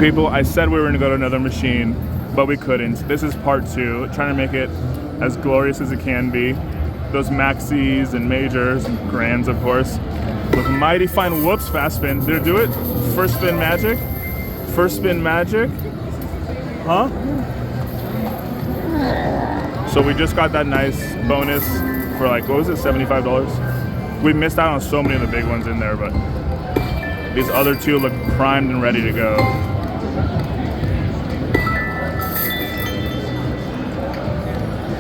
People, I said we were gonna go to another machine, but we couldn't. This is part 2, trying to make it as glorious as it can be. Those maxis and majors and grands, of course, with mighty fine whoops, fast spin. Did it do it? First spin magic? First spin magic? Huh? So we just got that nice bonus for like, what was it, $75? We missed out on so many of the big ones in there, but these other 2 look primed and ready to go.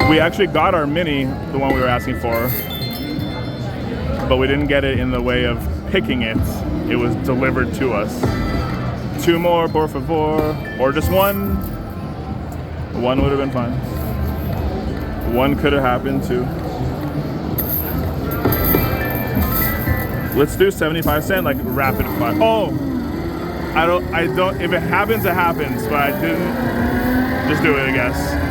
We actually got our mini, the one we were asking for, but we didn't get it in the way of picking it. It was delivered to us. 2 more, por favor, or just 1. 1 would have been fine. 1 could have happened too. Let's do 75 cent, like rapid fire. Oh, I don't, if it happens, it happens, but I didn't, just do it, I guess.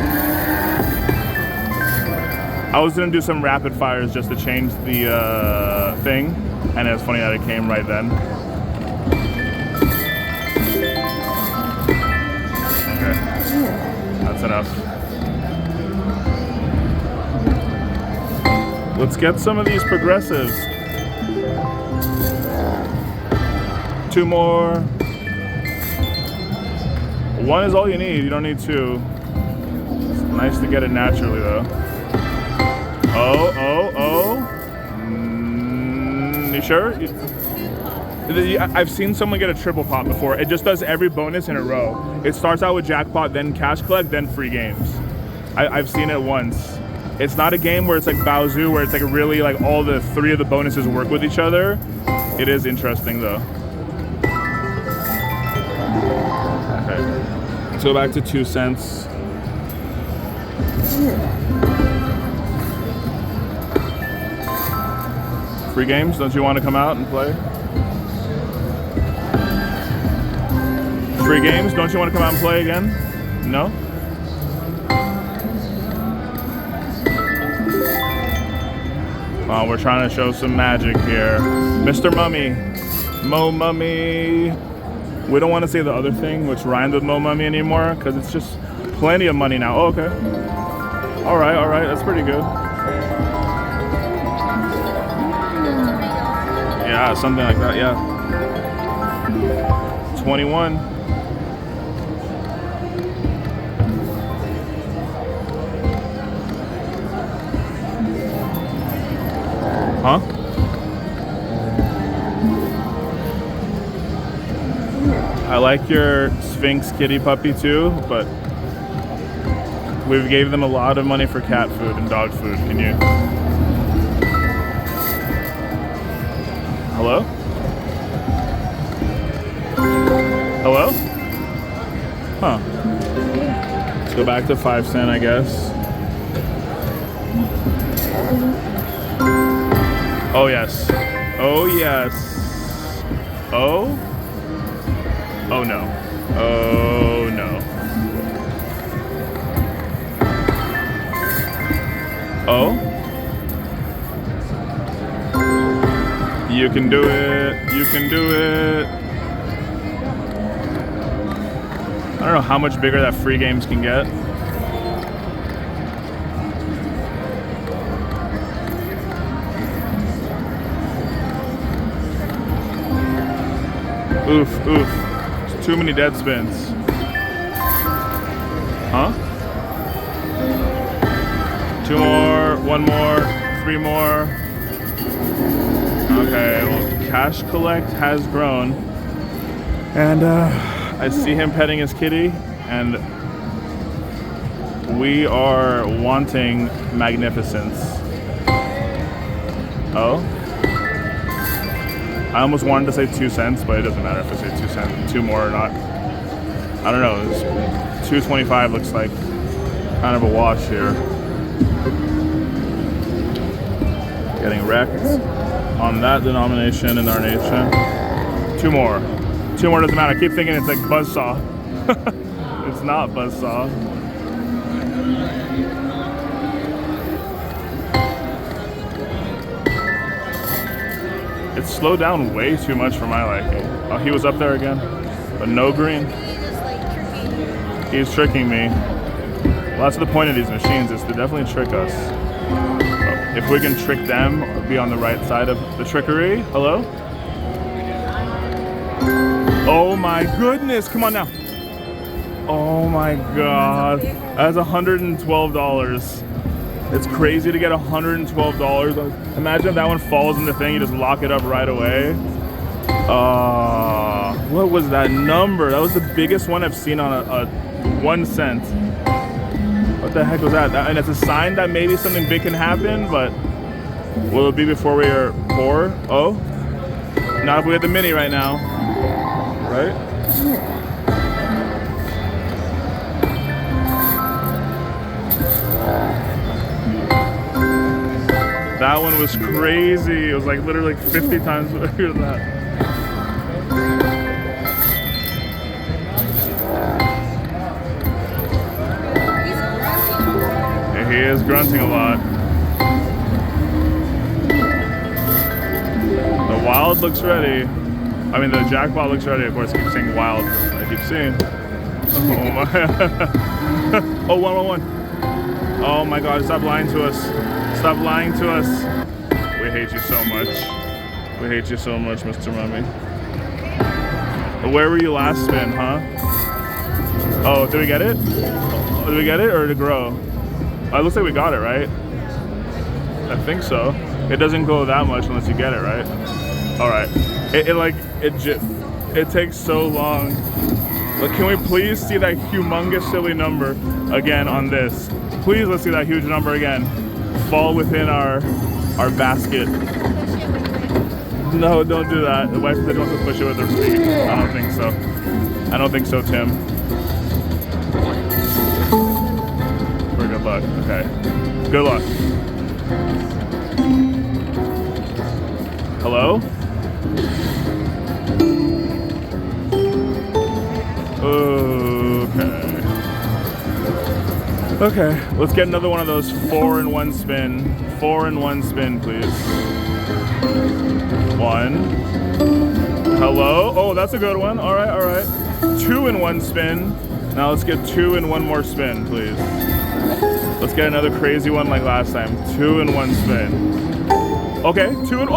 I was gonna do some rapid fires just to change the thing, and it was funny that it came right then. Okay, that's enough. Let's get some of these progressives. 2 more. 1 is all you need, you don't need 2. It's nice to get it naturally though. Oh. You sure? I've seen someone get a triple pop before. It just does every bonus in a row. It starts out with jackpot, then cash collect, then free games. I've seen it once. It's not a game where it's like Baozu, where it's like really like all the 3 of the bonuses work with each other. It is interesting though. Okay, let's go back to 2 cents. Free games, don't you want to come out and play? Free games, don't you want to come out and play again? No? Well, we're trying to show some magic here. Mr. Mummy, Mo Mummy. We don't want to say the other thing, which rhymed with Mo Mummy anymore, because it's just plenty of money now. Oh, okay. All right, that's pretty good. Yeah, something like that, yeah. 21. Huh? I like your Sphinx kitty puppy too, but we've gave them a lot of money for cat food and dog food. Can you? Hello? Hello? Huh. Let's go back to 5 cent, I guess. Oh, yes. Oh, yes. Oh? Oh, no. Oh, no. Oh? You can do it. You can do it. I don't know how much bigger that free games can get. Oof, oof. It's too many dead spins. Huh? 2 more, 1 more, 3 more. Okay, well, cash collect has grown. And I see him petting his kitty, and we are wanting magnificence. Oh? I almost wanted to say 2 cents, but it doesn't matter if I say 2 cents, 2 more or not. I don't know, this 2.25 looks like kind of a wash here. Getting wrecked on that denomination in our nation. 2 more. 2 more doesn't matter. I keep thinking it's like Buzzsaw. It's not Buzzsaw. It slowed down way too much for my liking. Oh, he was up there again, but no green. He's tricking me. Well, that's the point of these machines, is to definitely trick us. If we can trick them, or be on the right side of the trickery. Hello? Oh my goodness, come on now. Oh my God, that's $112. It's crazy to get $112. Imagine if that one falls in the thing, you just lock it up right away. What was that number? That was the biggest one I've seen on a 1 cent. What the heck was that? And it's a sign that maybe something big can happen, but will it be before we are poor? Oh, not if we get the mini right now, right? That one was crazy. It was like literally like 50 times bigger than that. He is grunting a lot. The wild looks ready. I mean, the jackpot looks ready. Of course, I keep saying wild. I keep seeing. Oh my. Oh, 111. Oh my God, stop lying to us. Stop lying to us. We hate you so much. We hate you so much, Mr. Mummy. Where were you last spin, huh? Oh, did we get it? Oh, did we get it or did it grow? Oh, it looks like we got it, right? I think so. It doesn't go that much unless you get it, right? All right. It takes so long. But can we please see that humongous silly number again on this? Please, let's see that huge number again. Fall within our basket. No, don't do that. The wife said don't push it with her feet. I don't think so. I don't think so, Tim. For good luck. Okay. Good luck. Hello? Okay, let's get another one of those 4-in-1 spin. 4-in-1 spin, please. 1. Hello? Oh, that's a good one. All right, all right. 2-in-1 spin. Now let's get 2 in 1 more spin, please. Let's get another crazy one like last time. 2-in-1 spin. Okay, 3.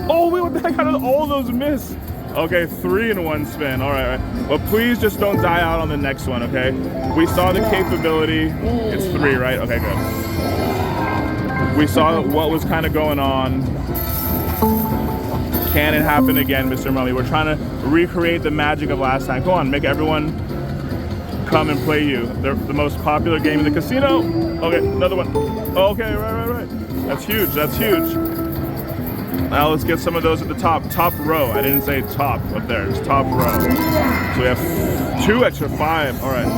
Oh, wait, what the heck? How did all those miss? Okay, 3-in-1 spin. All right, all right. But please just don't die out on the next one, okay? We saw the capability. It's 3, right? Okay, good. We saw what was kind of going on. Can it happen again, Mr. Mummy? We're trying to recreate the magic of last time. Come on, make everyone come and play you. They're the most popular game in the casino. Okay, another one. Okay, right. That's huge, that's huge. Now let's get some of those at the top row. I didn't say top up there, it's top row. So we have 2 extra 5, all right.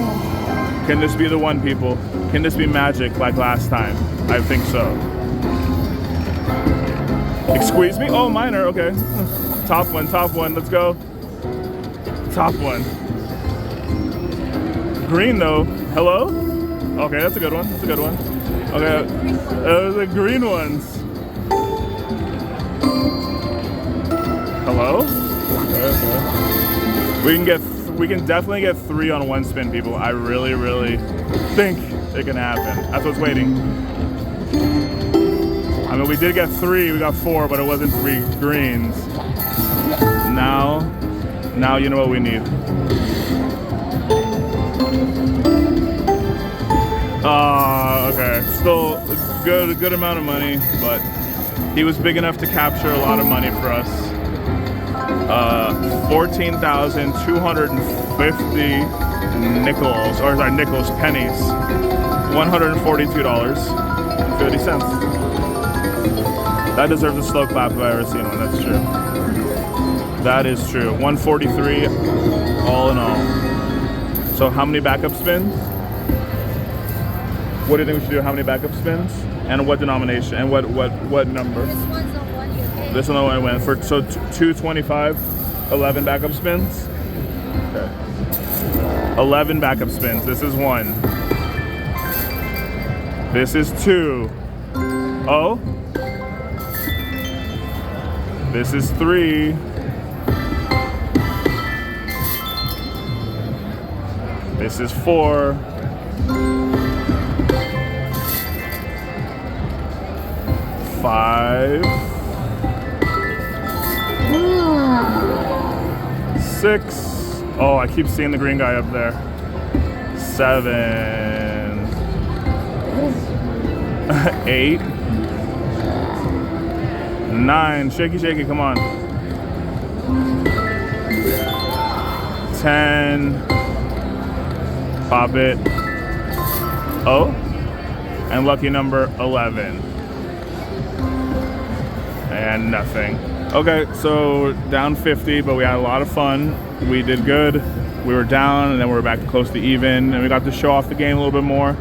Can this be the one, people? Can this be magic like last time? I think so. Squeeze me? Oh, minor, okay. Top one, let's go. Top one. Green though, hello? Okay, that's a good one, Okay, those are green ones. Hello? Okay. We can definitely get 3 on 1 spin, people. I really think it can happen. That's what's waiting. I mean, we did get 3, we got 4, but it wasn't 3 greens. Now you know what we need. Okay. Still a good amount of money, but he was big enough to capture a lot of money for us. 14,250 nickels, or sorry, nickels, pennies. $142.50. That deserves a slow clap if I've ever seen one, that's true. That is true. 143 all in all. So how many backup spins? What do you think we should do? How many backup spins? And what denomination? And what number? This one's the one you picked. This one I went for. So 225, 11 backup spins. Okay. 11 backup spins. This is 1. This is 2. Oh. This is 3. This is 4. 5. 6. Oh, I keep seeing the green guy up there. 7. 8. 9. Shaky, shaky, come on. 10. Pop it. Oh. And lucky number 11. And nothing. Okay, so down 50, but we had a lot of fun. We did good. We were down, and then we were back close to even, and we got to show off the game a little bit more.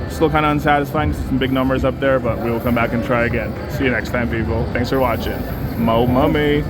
Still kind of unsatisfying, some big numbers up there, but we will come back and try again. See you next time, people. Thanks for watching. Mo Mummy.